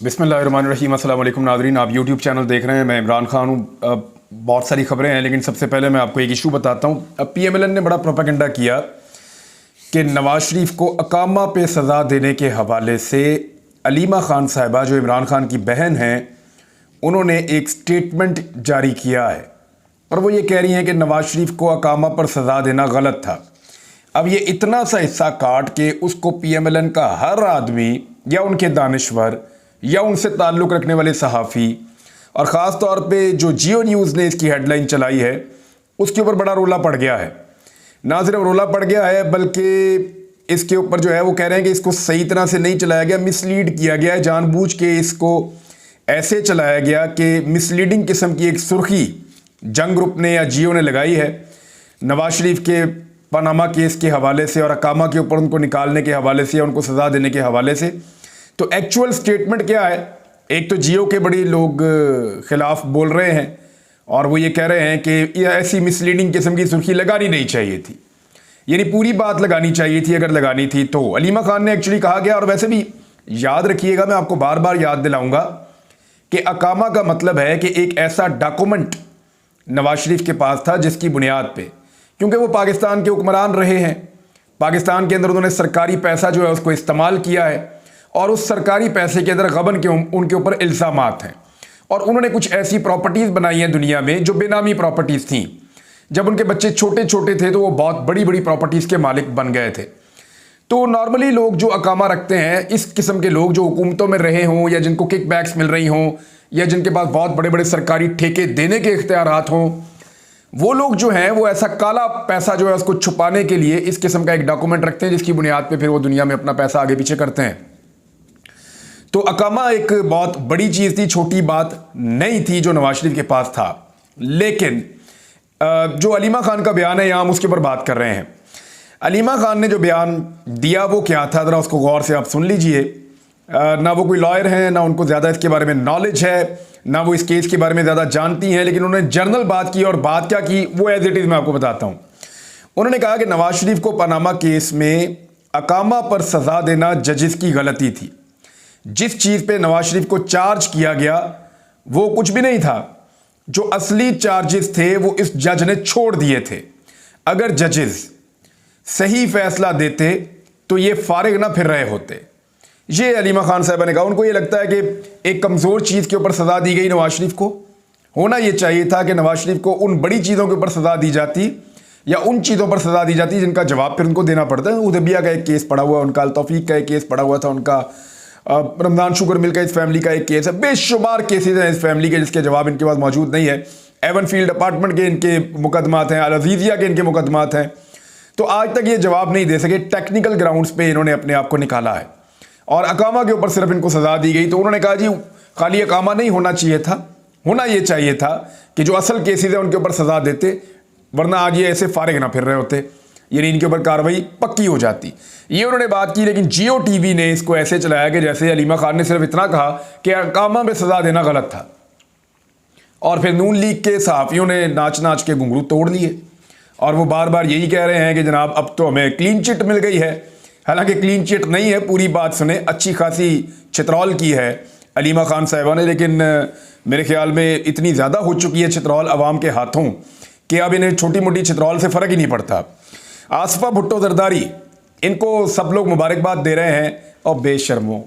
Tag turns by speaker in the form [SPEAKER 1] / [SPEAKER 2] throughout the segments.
[SPEAKER 1] बिस्मिल्लाहिर्रहमानिर्रहीम। अस्सलाम वालेकुम नाज़रीन, आप यूट्यूब चैनल देख रहे हैं। मैं इमरान खान हूँ। बहुत सारी खबरें हैं, लेकिन सबसे पहले मैं आपको एक इशू बताता हूँ। अब PMLN ने बड़ा प्रोपेगेंडा किया कि नवाज शरीफ को अकामा पे सज़ा देने के हवाले से अलीमा खान साहिबा, जो इमरान खान की बहन हैं, उन्होंने एक स्टेटमेंट जारी किया है और वो ये कह रही हैं कि नवाज शरीफ को अकामा पर सज़ा देना गलत था। अब ये इतना सा हिस्सा काट के उसको PMLN का हर आदमी या उनके दानिश्वर या उनसे ताल्लुक़ रखने वाले सहाफ़ी और ख़ास तौर पे जो जियो न्यूज़ ने इसकी हेडलाइन चलाई है, उसके ऊपर बड़ा रोला पड़ गया है। ना सिर्फ रोला पड़ गया है, बल्कि इसके ऊपर जो है वो कह रहे हैं कि इसको सही तरह से नहीं चलाया गया, मिसलीड किया गया है। जानबूझ के इसको ऐसे चलाया गया कि मिसलीडिंग किस्म की एक सुर्खी जंग ग्रुप ने या जियो ने लगाई है नवाज शरीफ के पनामा केस के हवाले से और अकामा के ऊपर उनको निकालने के हवाले से या उनको सज़ा देने के हवाले से। तो एक्चुअल स्टेटमेंट क्या है? एक तो जियो के बड़ी लोग खिलाफ बोल रहे हैं और वो ये कह रहे हैं कि ऐसी मिसलीडिंग किस्म की सुर्खी लगानी नहीं चाहिए थी, यानी पूरी बात लगानी चाहिए थी। अगर लगानी थी तो अलीमा खान ने एक्चुअली कहा गया। और वैसे भी याद रखिएगा, मैं आपको बार बार याद दिलाऊंगा कि अकामा का मतलब है कि एक ऐसा डॉक्यूमेंट नवाज शरीफ के पास था जिसकी बुनियाद पे, क्योंकि वो पाकिस्तान के हुक्मरान रहे हैं, पाकिस्तान के अंदर उन्होंने सरकारी पैसा जो है उसको इस्तेमाल किया है और उस सरकारी पैसे के अंदर गबन के उनके ऊपर इल्ज़ामात हैं। और उन्होंने कुछ ऐसी प्रॉपर्टीज़ बनाई हैं दुनिया में जो बेनामी प्रॉपर्टीज़ थीं। जब उनके बच्चे छोटे छोटे थे तो वो बहुत बड़ी बड़ी प्रॉपर्टीज़ के मालिक बन गए थे। तो नॉर्मली लोग जो अकामा रखते हैं, इस किस्म के लोग जो हुकूमतों में रहे हों या जिनको किकबैक्स मिल रही हों या जिनके पास बहुत बड़े बड़े सरकारी ठेके देने के इख्तियारात हों, वो लोग जो हैं वो ऐसा काला पैसा जो है उसको छुपाने के लिए इस किस्म का एक डॉक्यूमेंट रखते हैं जिसकी बुनियाद पे फिर वो दुनिया में अपना पैसा आगे पीछे करते हैं। तो अकामा एक बहुत बड़ी चीज़ थी, छोटी बात नहीं थी जो नवाज शरीफ के पास था। लेकिन जो अलीमा खान का बयान है, यहाँ हम उसके ऊपर बात कर रहे हैं। अलीमा खान ने जो बयान दिया वो क्या था, ज़रा उसको गौर से आप सुन लीजिए। ना वो कोई लॉयर हैं, ना उनको ज़्यादा इसके बारे में नॉलेज है, ना वो इस केस के बारे में ज़्यादा जानती हैं, लेकिन उन्होंने जनरल बात की। और बात क्या की वो एज इट इज़ मैं आपको बताता हूँ। उन्होंने कहा कि नवाज शरीफ को पनामा केस में अकामा पर सज़ा देना जजेस की गलती थी। जिस चीज़ पे नवाज शरीफ को चार्ज किया गया वो कुछ भी नहीं था। जो असली चार्जेस थे वो इस जज ने छोड़ दिए थे। अगर जजेस सही फैसला देते तो ये फारिग ना फिर रहे होते। ये अलीमा खान साहबा ने कहा। उनको ये लगता है कि एक कमज़ोर चीज़ के ऊपर सज़ा दी गई नवाज शरीफ को। होना ये चाहिए था कि नवाज शरीफ को उन बड़ी चीज़ों के ऊपर सज़ा दी जाती या उन चीज़ों पर सज़ा दी जाती जिनका जवाब फिर उनको देना पड़ता है। उदबिया का एक केस पड़ा हुआ, उनका तौफीक का एक केस पड़ा हुआ था, उनका रमज़ान शुगर मिल का इस फैमिली का एक केस है। बेशुमार केसेस हैं इस फैमिली के जिसके जवाब इनके पास मौजूद नहीं है। एवन फील्ड अपार्टमेंट के इनके मुकदमात हैं, अल अज़ीज़िया के इनके मुकदमात हैं। तो आज तक ये जवाब नहीं दे सके। टेक्निकल ग्राउंड्स पे इन्होंने अपने आप को निकाला है और अकामा के ऊपर सिर्फ इनको सज़ा दी गई। तो उन्होंने कहा जी खाली अकामा नहीं होना चाहिए था, होना ये चाहिए था कि जो असल केसेस हैं उनके ऊपर सज़ा देते, वरना आज ये ऐसे फारिग ना फिर रहे होते, यानी इनके ऊपर कार्रवाई पक्की हो जाती। ये उन्होंने बात की। लेकिन जियो टीवी ने इसको ऐसे चलाया कि जैसे अलीमा खान ने सिर्फ इतना कहा कि अकामा में सज़ा देना गलत था और फिर नून लीग के सहाफ़ियों ने नाच नाच के घुंघरू तोड़ लिए और वो बार बार यही कह रहे हैं कि जनाब अब तो हमें क्लीन चिट मिल गई है। हालांकि क्लीन चिट नहीं है, पूरी बात सुने, अच्छी खासी चित्रौल की है अलीमा खान साहिबा ने, लेकिन मेरे ख्याल में इतनी ज़्यादा हो चुकी है चित्रौल अवाम के हाथों कि अब इन्हें छोटी मोटी चित्रौल से फ़र्क ही नहीं पड़ता। आसफा भुट्टो जरदारी, इनको सब लोग मुबारकबाद दे रहे हैं और बेशर्मो,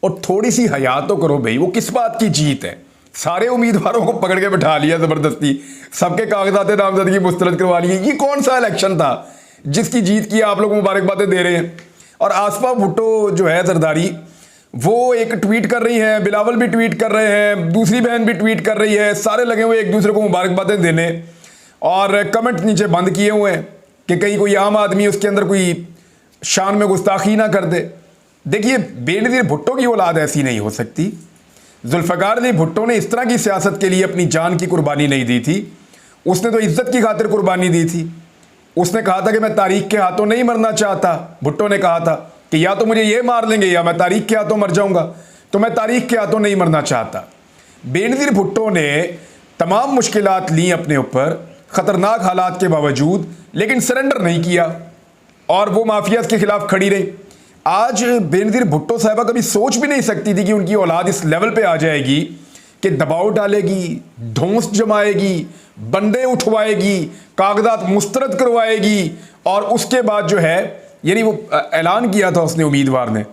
[SPEAKER 1] और थोड़ी सी हया तो करो भाई। वो किस बात की जीत है? सारे उम्मीदवारों को पकड़ के बिठा लिया ज़बरदस्ती, सबके कागजात नामजदगी मुस्तरद करवा लिए। ये कौन सा इलेक्शन था जिसकी जीत की आप लोग मुबारकबादें दे रहे हैं? और आसफा भुट्टो जो है जरदारी, वो एक ट्वीट कर रही हैं, बिलावल भी ट्वीट कर रहे हैं, दूसरी बहन भी ट्वीट कर रही है, सारे लगे हुए एक दूसरे को मुबारकबादें देने और कमेंट नीचे बंद किए हुए हैं कि कहीं कोई आम आदमी उसके अंदर कोई शान में गुस्ताखी ना कर दे। देखिए, बेनज़ीर भुट्टो की औलाद ऐसी नहीं हो सकती। जुल्फ़िकार अली भुट्टो ने इस तरह की सियासत के लिए अपनी जान की कुर्बानी नहीं दी थी। उसने तो इज्जत की खातिर कुर्बानी दी थी। उसने कहा था कि मैं तारीख के हाथों नहीं मरना चाहता। भुट्टो ने कहा था कि या तो मुझे ये मार लेंगे या मैं तारीख के हाथों मर जाऊंगा, तो मैं तारीख के हाथों नहीं मरना चाहता। बेनज़ीर भुट्टो ने तमाम मुश्किलात ली अपने ऊपर, ख़तरनाक हालात के बावजूद, लेकिन सरेंडर नहीं किया और वो माफियाज के खिलाफ खड़ी रही। आज बेनज़ीर भुट्टो साहिबा कभी सोच भी नहीं सकती थी कि उनकी औलाद इस लेवल पे आ जाएगी कि दबाव डालेगी, धौंस जमाएगी, बंदे उठवाएगी, कागजात मुस्तरद करवाएगी और उसके बाद जो है, यानी वो ऐलान किया था उसने, उम्मीदवार ने,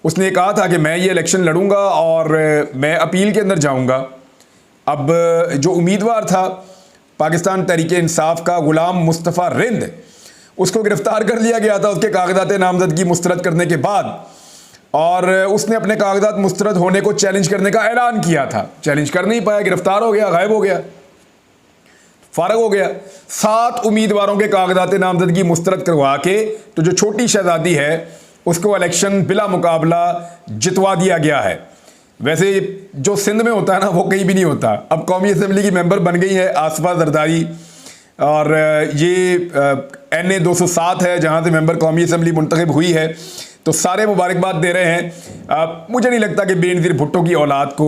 [SPEAKER 1] उसने कहा था कि मैं ये इलेक्शन लड़ूंगा और मैं अपील के अंदर जाऊंगा। अब जो उम्मीदवार था पाकिस्तान तहरीक इंसाफ का गुलाम मुस्तफ़ा रिंद, उसको गिरफ्तार कर लिया गया था उसके कागजात नामजदगी मुस्तरद करने के बाद, और उसने अपने कागजात मुस्तरद होने को चैलेंज करने का ऐलान किया था। चैलेंज कर नहीं पाया, गिरफ्तार हो गया, गायब हो गया, फारग हो गया। 7 उम्मीदवारों के कागजात नामजदगी मुस्तरद करवा के तो जो छोटी शहजादी है उसको इलेक्शन बिला मुकाबला जितवा दिया गया है। वैसे जो सिंध में होता है ना, वो कहीं भी नहीं होता। अब कौमी असम्बली की मेंबर बन गई है आसफा जरदारी, और ये NA 207 है जहाँ से मेंबर कौमी असम्बली मुंतखब हुई है, तो सारे मुबारकबाद दे रहे हैं। मुझे नहीं लगता कि बेनज़ीर भुट्टो की औलाद को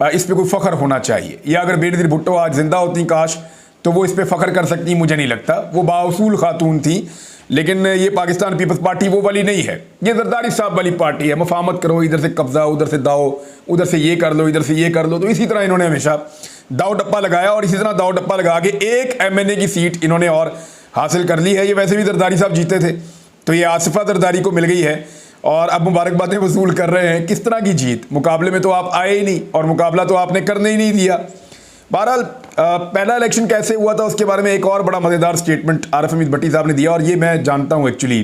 [SPEAKER 1] इस पर कोई फ़ख्र होना चाहिए, या अगर बेनज़ीर भुट्टो आज जिंदा होती काश तो वो इस पर फ़ख्र कर सकती, मुझे नहीं लगता। वो बाउसूल खातून थी, लेकिन ये पाकिस्तान पीपल्स पार्टी वो वाली नहीं है, ये जरदारी साहब वाली पार्टी है। मफामत करो, इधर से कब्जा, उधर से दाओ, उधर से ये कर लो, इधर से ये कर लो। तो इसी तरह इन्होंने हमेशा दाव डप्पा लगाया, और इसी तरह दाव डप्पा लगा के एक MNA की सीट इन्होंने और हासिल कर ली है। ये वैसे भी जरदारी साहब जीते थे, तो ये आसिफा जरदारी को मिल गई है, और अब मुबारकबादें वसूल कर रहे हैं। किस तरह की जीत, मुकाबले में तो आप आए ही नहीं, और मुकाबला तो आपने करने ही नहीं दिया। बहरहाल पहला इलेक्शन कैसे हुआ था उसके बारे में एक और बड़ा मज़ेदार स्टेटमेंट आरिफ हमीद भट्टी साहब ने दिया, और ये मैं जानता हूँ एक्चुअली।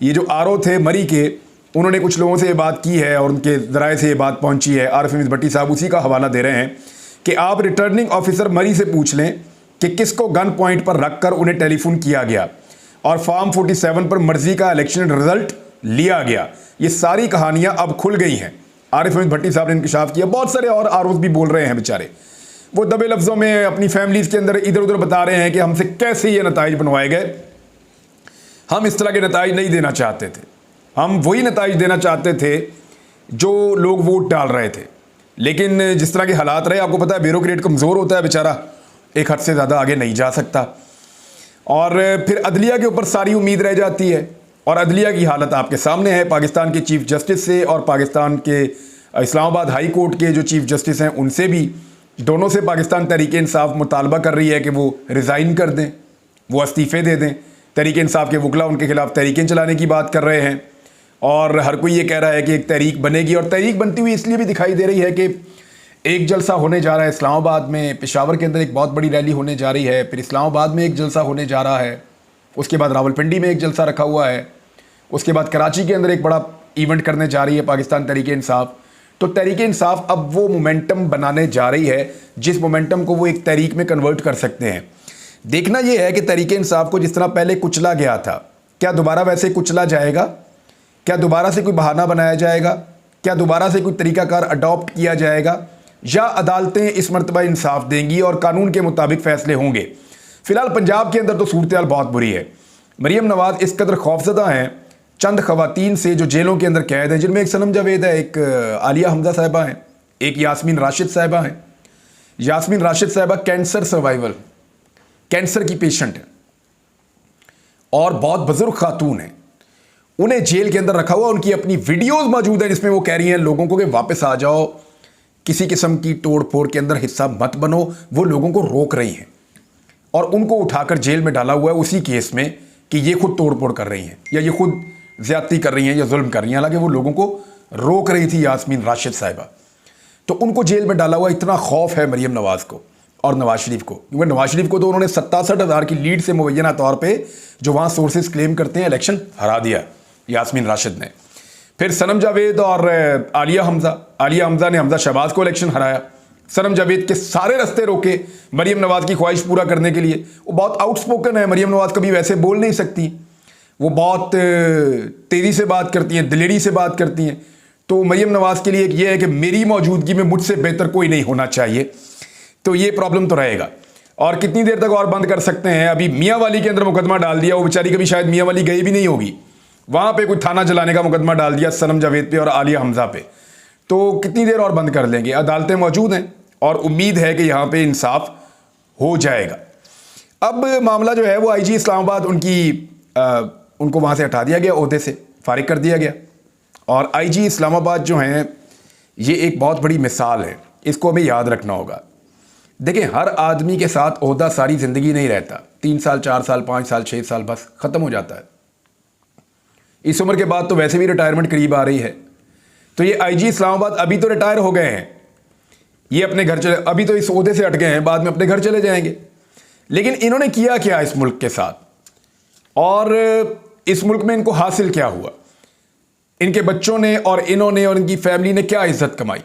[SPEAKER 1] ये जो RO थे मरी के, उन्होंने कुछ लोगों से ये बात की है और उनके ज़राए से ये बात पहुँची है। आरिफ हमीद भट्टी साहब उसी का हवाला दे रहे हैं कि आप रिटर्निंग ऑफिसर मरी से पूछ लें कि किसको गन पॉइंट पर रख कर उन्हें टेलीफोन किया गया और फॉर्म 47 पर मर्जी का इलेक्शन रिजल्ट लिया गया। ये सारी कहानियाँ अब खुल गई हैं। आरिफ हमीद भट्टी साहब ने इंकशाफ किया। बहुत सारे और ROs भी बोल रहे हैं बेचारे, वो दबे लफ्ज़ों में अपनी फैमिलीज़ के अंदर इधर उधर बता रहे हैं कि हमसे कैसे ये नताइज बनवाए गए। हम इस तरह के नताइज नहीं देना चाहते थे, हम वही नताइज देना चाहते थे जो लोग वोट डाल रहे थे। लेकिन जिस तरह के हालात रहे, आपको पता है ब्यूरोक्रेट कमज़ोर होता है बेचारा, एक हद से ज़्यादा आगे नहीं जा सकता, और फिर अदलिया के ऊपर सारी उम्मीद रह जाती है। और अदलिया की हालत आपके सामने है। पाकिस्तान के चीफ जस्टिस से और पाकिस्तान के इस्लामाबाद हाई कोर्ट के जो चीफ जस्टिस हैं उनसे भी, दोनों से पाकिस्तान तहरीक इंसाफ मुतालबा कर रही है कि वो रिज़ाइन कर दें, वो इस्तीफ़े दे दें। तहरीक इंसाफ के वकला उनके खिलाफ तहरीकें चलाने की बात कर रहे हैं, और हर कोई ये कह रहा है कि एक तहरीक बनेगी, और तहरीक बनती हुई इसलिए भी दिखाई दे रही है कि एक जलसा होने जा रहा है इस्लामाबाद में, पेशावर के अंदर एक बहुत बड़ी रैली होने जा रही है, फिर इस्लामाबाद में एक जलसा होने जा रहा है, उसके बाद रावलपिंडी में एक जलसा रखा हुआ है, उसके बाद कराची के अंदर एक बड़ा इवेंट करने जा रही है पाकिस्तान तहरीक इंसाफ। तो तहरीक इंसाफ अब वो मोमेंटम बनाने जा रही है जिस मोमेंटम को वो एक तहरीक में कन्वर्ट कर सकते हैं। देखना यह है कि तहरीक इंसाफ को जिस तरह पहले कुचला गया था, क्या दोबारा वैसे कुचला जाएगा? क्या दोबारा से कोई बहाना बनाया जाएगा? क्या दोबारा से कोई तरीकाकार अडॉप्ट किया जाएगा, या अदालतें इस मरतबा इंसाफ देंगी और कानून के मुताबिक फ़ैसले होंगे? फ़िलहाल पंजाब के अंदर तो सूरत हाल बहुत बुरी है। मरीम नवाज़ इस कदर खौफजदा हैं चंद खवातीन से जो जेलों के अंदर कैद हैं, जिनमें एक सनम जावेद है, एक आलिया हमजा साहिबा हैं, एक यास्मीन राशिद साहिबा हैं। यास्मीन राशिद साहिबा कैंसर सर्वाइवल, कैंसर की पेशेंट है और बहुत बुजुर्ग खातून है। उन्हें जेल के अंदर रखा हुआ, उनकी अपनी वीडियोस मौजूद हैं जिसमें वो कह रही हैं लोगों को कि वापस आ जाओ, किसी किस्म की तोड़ फोड़ के अंदर हिस्सा मत बनो। वो लोगों को रोक रही हैं और उनको उठाकर जेल में डाला हुआ है उसी केस में कि ये खुद तोड़ फोड़ कर रही हैं, या ये खुद ज्यादती कर रही हैं, या जुल्म कर रही हैं। हालांकि वो लोगों को रोक रही थी यास्मीन राशिद साहिबा, तो उनको जेल में डाला हुआ। इतना खौफ है मरीम नवाज़ को और नवाज शरीफ को, क्योंकि नवाज शरीफ को तो उन्होंने 67,000 की लीड से मुबैना तौर पर, जो वहाँ सोर्सेज क्लेम करते हैं, इलेक्शन हरा दिया यास्मीन राशिद ने। फिर सनम जावेद और आलिया हमजा ने हमजा शहबाज को इलेक्शन हराया। सनम जावेद के सारे रास्ते रोके मरीम नवाज़ की ख्वाहिश पूरा करने के लिए। वो बहुत आउटस्पोकन है, मरीम नवाज़ कभी वैसे बोल नहीं सकती, वो बहुत तेज़ी से बात करती हैं, दिलेरी से बात करती हैं। तो मरीम नवाज़ के लिए एक ये है कि मेरी मौजूदगी में मुझसे बेहतर कोई नहीं होना चाहिए, तो ये प्रॉब्लम तो रहेगा। और कितनी देर तक और बंद कर सकते हैं? अभी मियाँ वाली के अंदर मुकदमा डाल दिया, वो बेचारी कभी शायद मियाँ वाली गई भी नहीं होगी, वहाँ पे कोई थाना जलाने का मुकदमा डाल दिया सनम जावेद पे और आलिया हमजा पे। तो कितनी देर और बंद कर लेंगे? अदालतें मौजूद हैं और उम्मीद है कि यहाँ पे इंसाफ हो जाएगा। अब मामला जो है वो IG इस्लामाबाद उनको वहाँ से हटा दिया गया, ओहदे से फारिग कर दिया गया। और आईजी इस्लामाबाद जो हैं ये एक बहुत बड़ी मिसाल है, इसको हमें याद रखना होगा। देखिए, हर आदमी के साथ ओहदा सारी ज़िंदगी नहीं रहता, 3 साल 4 साल 5 साल 6 साल बस ख़त्म हो जाता है। इस उम्र के बाद तो वैसे भी रिटायरमेंट करीब आ रही है। तो ये आईजी इस्लामाबाद अभी तो रिटायर हो गए हैं, ये अपने घर चले, अभी तो इस ओहदे से हट गए हैं, बाद में अपने घर चले जाएंगे। लेकिन इन्होंने किया क्या इस मुल्क के साथ, और इस मुल्क में इनको हासिल क्या हुआ? इनके बच्चों ने और इन्होंने और इनकी फैमिली ने क्या इज्जत कमाई?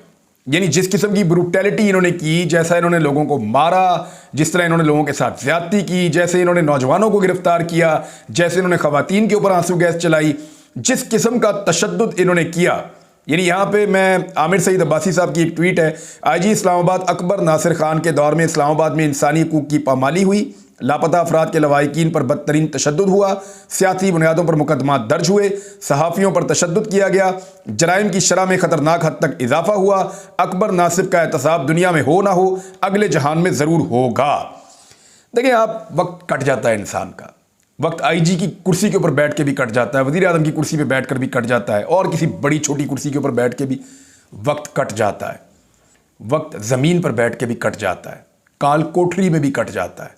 [SPEAKER 1] यानी जिस किस्म की ब्रूटैलिटी इन्होंने की, जैसा इन्होंने लोगों को मारा, जिस तरह इन्होंने लोगों के साथ ज्यादती की, जैसे इन्होंने नौजवानों को गिरफ्तार किया, जैसे इन्होंने खवातीन के ऊपर आंसू गैस चलाई, जिस किस्म का तशद्दुद इन्होंने किया। यानी यहाँ पे मैं आमिर सईद अब्बासी साहब की एक ट्वीट है, आईजी इस्लामाबाद अकबर नासिर खान के दौर में इस्लामाबाद में इंसानी हकूक की पामाली हुई, लापता अफराद के लवाहिकीन पर बदतरीन तशद्दुद हुआ, सियासी बुनियादों पर मुकदमा दर्ज हुए, सहाफ़ियों पर तशद्दुद किया गया, जराइम की शरह में ख़तरनाक हद तक इजाफा हुआ। अकबर नासिर का एहतसाब दुनिया में हो ना हो, अगले जहान में ज़रूर होगा। देखिए, आप वक्त कट जाता है इंसान का, वक्त आईजी की कुर्सी के ऊपर बैठ के भी कट जाता है, वज़ीर आज़म की कुर्सी पे बैठ कर भी कट जाता है, और किसी बड़ी छोटी कुर्सी के ऊपर बैठ के भी वक्त कट जाता है, वक्त ज़मीन पर बैठ के भी कट जाता है, काल कोठरी में भी कट जाता है।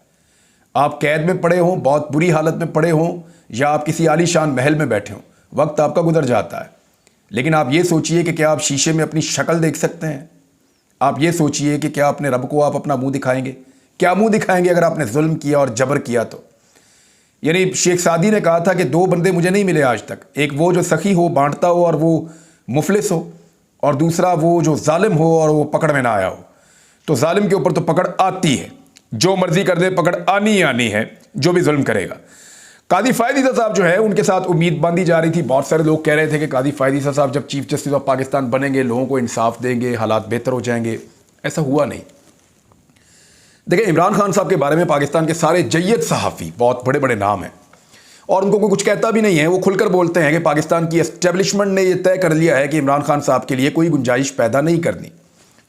[SPEAKER 1] आप कैद में पड़े हों, बहुत बुरी हालत में पड़े हों, या आप किसी आलीशान महल में बैठे हों, वक्त आपका गुजर जाता है। लेकिन आप ये सोचिए कि क्या आप शीशे में अपनी शक्ल देख सकते हैं? आप ये सोचिए कि क्या अपने रब को आप अपना मुंह दिखाएंगे? क्या मुंह दिखाएंगे अगर आपने जुल्म किया और जबर किया तो? यानी शेख सादी ने कहा था कि 2 बंदे मुझे नहीं मिले आज तक, एक वो जो सखी हो, बांटता हो और वो मुफलिस हो, और दूसरा वो जो जालिम हो और वो पकड़ में ना आया हो। तो जालिम के ऊपर तो पकड़ आती है, जो मर्जी कर दे पकड़ आनी आनी है, जो भी जुल्म करेगा। कादी फ़ायद ईसा साहब जो है, उनके साथ उम्मीद बांधी जा रही थी। बहुत सारे लोग कह रहे थे कि कादी फ़ायद ईसा साहब जब चीफ जस्टिस ऑफ पाकिस्तान बनेंगे, लोगों को इंसाफ देंगे, हालात बेहतर हो जाएंगे। ऐसा हुआ नहीं। देखिए, इमरान खान साहब के बारे में पाकिस्तान के सारे जय्यद सहाफ़ी, बहुत बड़े बड़े नाम हैं, और उनको कोई कुछ कहता भी नहीं है। वो खुलकर बोलते हैं कि पाकिस्तान की एस्टेब्लिशमेंट ने यह तय कर लिया है कि इमरान खान साहब के लिए कोई गुंजाइश पैदा नहीं करनी।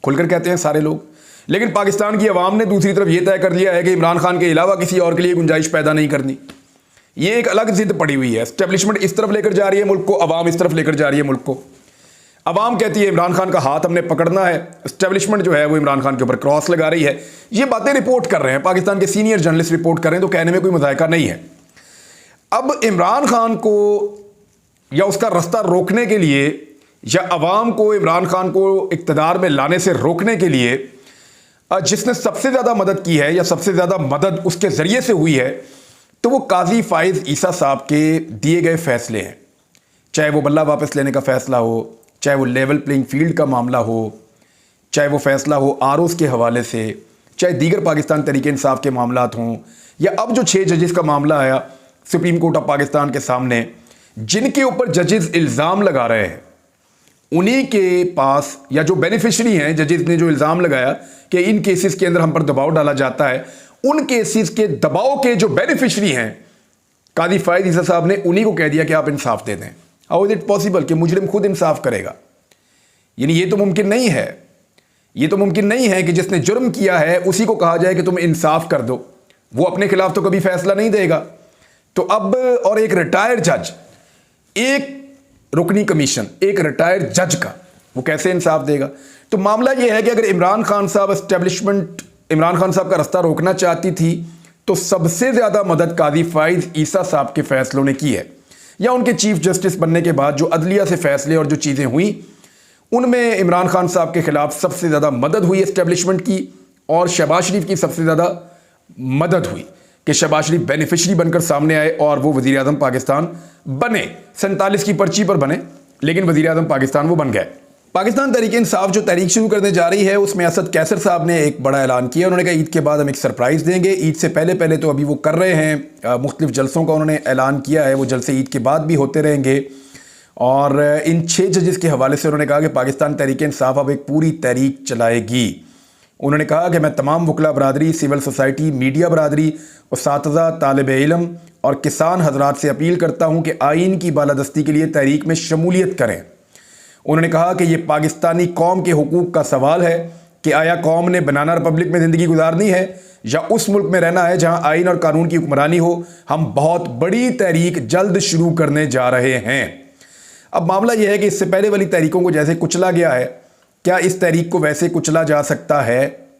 [SPEAKER 1] खुलकर कहते हैं सारे लोग। लेकिन पाकिस्तान की अवाम ने दूसरी तरफ यह तय कर लिया है कि इमरान खान के अलावा किसी और के लिए गुंजाइश पैदा नहीं करनी। ये एक अलग जिद पड़ी हुई है। एस्टेब्लिशमेंट इस तरफ लेकर जा रही है मुल्क को, अवाम इस तरफ लेकर जा रही है मुल्क को। अवाम कहती है इमरान खान का हाथ हमने पकड़ना है, एस्टेब्लिशमेंट जो है वो इमरान खान के ऊपर क्रॉस लगा रही है। ये बातें रिपोर्ट कर रहे हैं, पाकिस्तान के सीनियर जर्नलिस्ट रिपोर्ट कर रहे हैं, तो कहने में कोई मुज़ायका नहीं है। अब इमरान खान को या उसका रास्ता रोकने के लिए, या अवाम को इमरान खान को इक़्तिदार में लाने से रोकने के लिए जिसने सबसे ज़्यादा मदद की है, या सबसे ज़्यादा मदद उसके ज़रिए से हुई है, तो वो काजी फ़ाइज़ ईसा साहब के दिए गए फ़ैसले हैं। चाहे वो बल्ला वापस लेने का फ़ैसला हो, चाहे वो लेवल प्लेइंग फील्ड का मामला हो, चाहे वो फ़ैसला हो आरओज़ के हवाले से, चाहे दीगर पाकिस्तान तहरीक इंसाफ के मामलात हों, या अब जो 6 जजेस का मामला आया सुप्रीम कोर्ट ऑफ पाकिस्तान के सामने, जिनके ऊपर जजेस इल्ज़ाम लगा रहे हैं, उन्हीं के पास, या जो बेनिफिशरी हैं, जजेस ने जो इल्ज़ाम लगाया कि इन केसेस के अंदर हम पर दबाव डाला जाता है, उन केसेस के दबाव के जो बेनिफिशरी हैं, कादी फ़ायद ईसा साहब ने उन्हीं को कह दिया कि आप इंसाफ दे दें। हाउ इज इट पॉसिबल कि मुजरिम खुद इंसाफ करेगा? यानी ये तो मुमकिन नहीं है। ये तो मुमकिन नहीं है कि जिसने जुर्म किया है उसी को कहा जाए कि तुम इंसाफ कर दो। वो अपने खिलाफ तो कभी फैसला नहीं देगा। तो अब, और एक रिटायर्ड जज, एक रुकनी कमीशन, एक रिटायर्ड जज का, वो कैसे इंसाफ देगा? तो मामला यह है कि अगर इमरान खान साहब एस्टेब्लिशमेंट इमरान खान साहब का रास्ता रोकना चाहती थी, तो सबसे ज़्यादा मदद कादी फ़ाइज़ ईसा साहब के फैसलों ने की है, या उनके चीफ जस्टिस बनने के बाद जो अदलिया से फैसले और जो चीज़ें हुई, उनमें इमरान खान साहब के खिलाफ सबसे ज़्यादा मदद हुई एस्टेब्लिशमेंट की, और शहबाज शरीफ की सबसे ज़्यादा मदद हुई कि शहबाज शरीफ बेनिफिशरी बनकर सामने आए और वो वज़ीर आज़म पाकिस्तान बने। 47 की पर्ची पर बने, लेकिन वज़ीर आज़म पाकिस्तान वो बन गए। पाकिस्तान तहरीक इंसाफ जो तहरीक शुरू करने जा रही है, उसमें असद कैसर साहब ने एक बड़ा ऐलान किया। उन्होंने कहा ईद के बाद हम एक सरप्राइज़ देंगे। ईद से पहले पहले तो अभी वो कर रहे हैं, मुख्तलिफ जलसों का उन्होंने ऐलान किया है, वो जलसे ईद के बाद भी होते रहेंगे। और इन 6 जजेस के हवाले से उन्होंने कहा कि पाकिस्तान तहरीक इंसाफ अब एक पूरी तहरीक चलाएगी। उन्होंने कहा कि मैं तमाम वकला बरादरी, सिविल सोसाइटी, मीडिया बरादरी, उस्ताज़ा, तालिब इल्म और किसान हजरात से अपील करता हूँ कि आइन की बालादस्ती के लिए तहरीक में शमूलियत करें। उन्होंने कहा कि ये पाकिस्तानी कौम के हुकूक का सवाल है कि आया कौम ने बनाना रिपब्लिक में ज़िंदगी गुजारनी है या उस मुल्क में रहना है जहां आइन और कानून की हुक्मरानी हो। हम बहुत बड़ी तहरीक जल्द शुरू करने जा रहे हैं। अब मामला यह है कि इससे पहले वाली तहरीकों को जैसे कुचला गया है, क्या इस तहरीक को वैसे कुचला जा सकता है?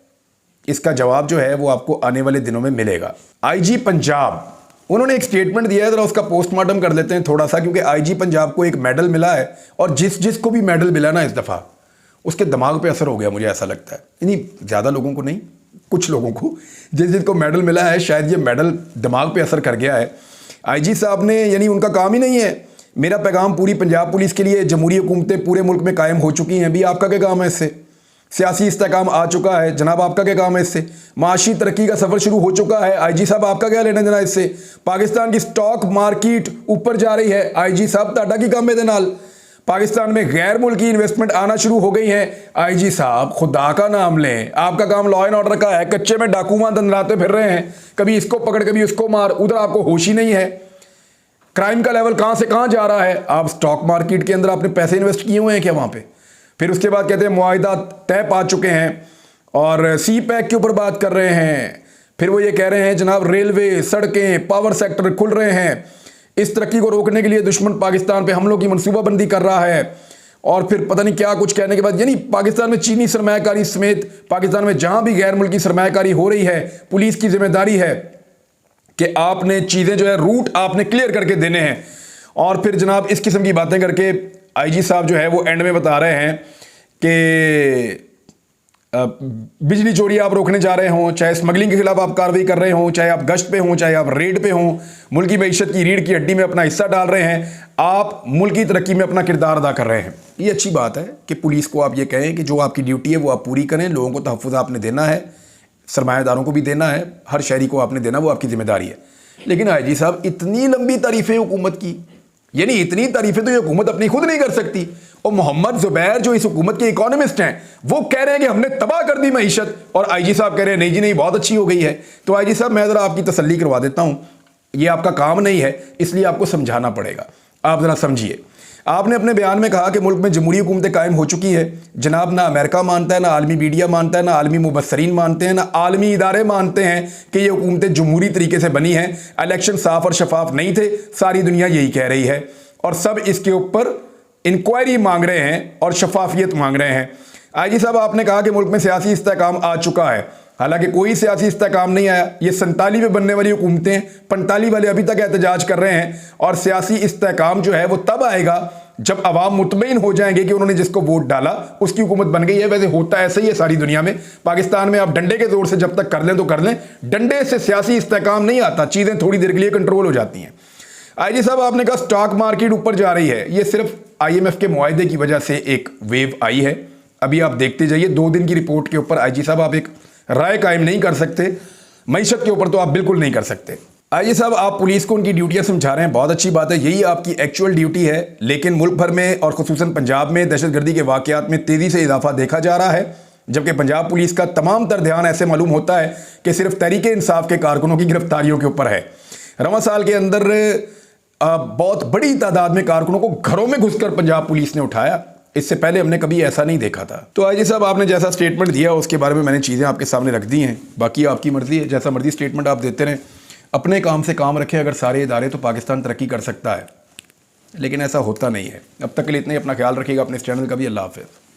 [SPEAKER 1] इसका जवाब जो है वो आपको आने वाले दिनों में मिलेगा। आईजी पंजाब, उन्होंने एक स्टेटमेंट दिया है, जरा उसका पोस्टमार्टम कर लेते हैं थोड़ा सा, क्योंकि आईजी पंजाब को एक मेडल मिला है और जिसको भी मेडल मिला ना इस दफ़ा, उसके दिमाग पे असर हो गया, मुझे ऐसा लगता है। नहीं, ज़्यादा लोगों को नहीं, कुछ लोगों को, जिसको मेडल मिला है शायद ये मेडल दिमाग पे असर कर गया है। आईजी साहब ने, यानी उनका काम ही नहीं है मेरा पैगाम पूरी पंजाब पुलिस के लिए, जमहूरी हुकूमतें पूरे मुल्क में कायम हो चुकी हैं, भी आपका क्या काम है इससे? सियासी इस्तेहकाम आ चुका है जनाब, आपका क्या काम है इससे? माशी तरक्की का सफ़र शुरू हो चुका है, आईजी साहब आपका क्या लेना देना इससे? पाकिस्तान की स्टॉक मार्केट ऊपर जा रही है, आईजी साहब ताडा की काम है नाल। पाकिस्तान में गैर मुल्की इन्वेस्टमेंट आना शुरू हो गई है, आईजी साहब खुदा का नाम लें, आपका काम लॉ एंड ऑर्डर का है। कच्चे में डाकूमान दंडराते फिर रहे हैं, कभी इसको पकड़ कभी उसको मार, उधर आपको होश ही नहीं है। क्राइम का लेवल कहां से कहां जा रहा है। आप स्टॉक मार्केट के अंदर आपने पैसे इन्वेस्ट किए हुए हैं क्या वहां पे? फिर उसके बाद कहते हैं मुआहिदा तय पा चुके हैं और सी पैक के ऊपर बात कर रहे हैं। फिर वो ये कह रहे हैं जनाब रेलवे, सड़कें, पावर सेक्टर खुल रहे हैं, इस तरक्की को रोकने के लिए दुश्मन पाकिस्तान पे हमलों की मनसूबाबंदी कर रहा है। और फिर पता नहीं क्या कुछ कहने के बाद, यानी पाकिस्तान में चीनी सरमायाकारी समेत पाकिस्तान में जहां भी गैर मुल्की सरमायाकारी हो रही है, पुलिस की जिम्मेदारी है कि आपने चीज़ें जो है रूट आपने क्लियर करके देने हैं। और फिर जनाब इस किस्म की बातें करके आईजी साहब जो है वो एंड में बता रहे हैं कि बिजली चोरी आप रोकने जा रहे हों, चाहे स्मगलिंग के खिलाफ आप कार्रवाई कर रहे हों, चाहे आप गश्त पे हों, चाहे आप रेड पे हों, मुल्की मईशत की रीढ़ की हड्डी में अपना हिस्सा डाल रहे हैं, आप मुल्क की तरक्की में अपना किरदार अदा कर रहे हैं। ये अच्छी बात है कि पुलिस को आप ये कहें कि जो आपकी ड्यूटी है वो आप पूरी करें, लोगों को तहफ़्फ़ुज़ आपने देना है, सरमायादारों को भी देना है, हर शहरी को आपने देना, वो आपकी जिम्मेदारी है। लेकिन आईजी साहब इतनी लंबी तारीफ़ें हुकूमत की, यानी इतनी तारीफ़ें तो ये हुकूमत अपनी खुद नहीं कर सकती। और मोहम्मद जुबैर जो इस हुकूमत के इकोनॉमिस्ट हैं वो कह रहे हैं कि हमने तबाह कर दी मईशत, और आईजी साहब कह रहे हैं नहीं जी नहीं, बहुत अच्छी हो गई है। तो आईजी साहब मैं ज़रा आपकी तसल्ली करवा देता हूँ, ये आपका काम नहीं है, इसलिए आपको समझाना पड़ेगा। आप ज़रा समझिए। आपने अपने बयान में कहा कि मुल्क में जमहूरी हुकूमतें कायम हो चुकी है। जनाब ना अमेरिका मानता है, ना आलमी मीडिया मानता है, ना आलमी मुबस्सरीन मानते हैं, ना आलमी इदारे मानते हैं कि ये हुकूमतें जमहूरी तरीके से बनी हैं। इलेक्शन साफ और शफाफ नहीं थे, सारी दुनिया यही कह रही है, और सब इसके ऊपर इंक्वायरी मांग रहे हैं और शफाफियत मांग रहे हैं। आईजी साहब आपने कहा कि मुल्क में सियासी इस्तेहकाम आ चुका है, हालांकि कोई सियासी इस्तेहकाम नहीं आया। ये 47 में बनने वाली हुकूमतें, 45 वाले अभी तक एहतजाज कर रहे हैं, और सियासी इस्तेहकाम जो है वो तब आएगा जब अवाम मुतमईन हो जाएंगे कि उन्होंने जिसको वोट डाला उसकी हुकूमत बन गई है। वैसे होता ऐसा ही है सारी दुनिया में। पाकिस्तान में आप डंडे के जोर से जब तक कर लें तो कर लें, डंडे से सियासी इस्तेहकाम नहीं आता, चीज़ें थोड़ी देर के लिए कंट्रोल हो जाती हैं। आईजी साहब आपने कहा स्टॉक मार्केट ऊपर जा रही है, ये सिर्फ IMF के मुआहदे की वजह से एक वेव आई है। अभी आप देखते जाइए, 2 दिन की रिपोर्ट के ऊपर आईजी साहब आप एक राय कायम नहीं कर सकते, मईशत के ऊपर तो आप बिल्कुल नहीं कर सकते। आईजी साहब आप पुलिस को उनकी ड्यूटियां समझा रहे हैं, बहुत अच्छी बात है, यही आपकी एक्चुअल ड्यूटी है। लेकिन मुल्क भर में और खुसूसन पंजाब में दहशतगर्दी के वाकयात में तेज़ी से इजाफा देखा जा रहा है, जबकि पंजाब पुलिस का तमाम तर ध्यान ऐसे मालूम होता है कि सिर्फ तहरीक इंसाफ के कारकुनों की गिरफ्तारियों के ऊपर है। रवां साल के अंदर बहुत बड़ी तादाद में कारकुनों को घरों में घुसकर पंजाब पुलिस ने उठाया, इससे पहले हमने कभी ऐसा नहीं देखा था। तो आईजी साहब आपने जैसा स्टेटमेंट दिया उसके बारे में मैंने चीज़ें आपके सामने रख दी हैं, बाकी आपकी मर्जी है, जैसा मर्जी स्टेटमेंट आप देते रहें, अपने काम से काम रखें। अगर सारे इदारे तो पाकिस्तान तरक्की कर सकता है, लेकिन ऐसा होता नहीं है। अब तक के लिए इतना ही, अपना ख्याल रखिएगा, अपने इस चैनल का भी। अल्लाह हाफ़िज़।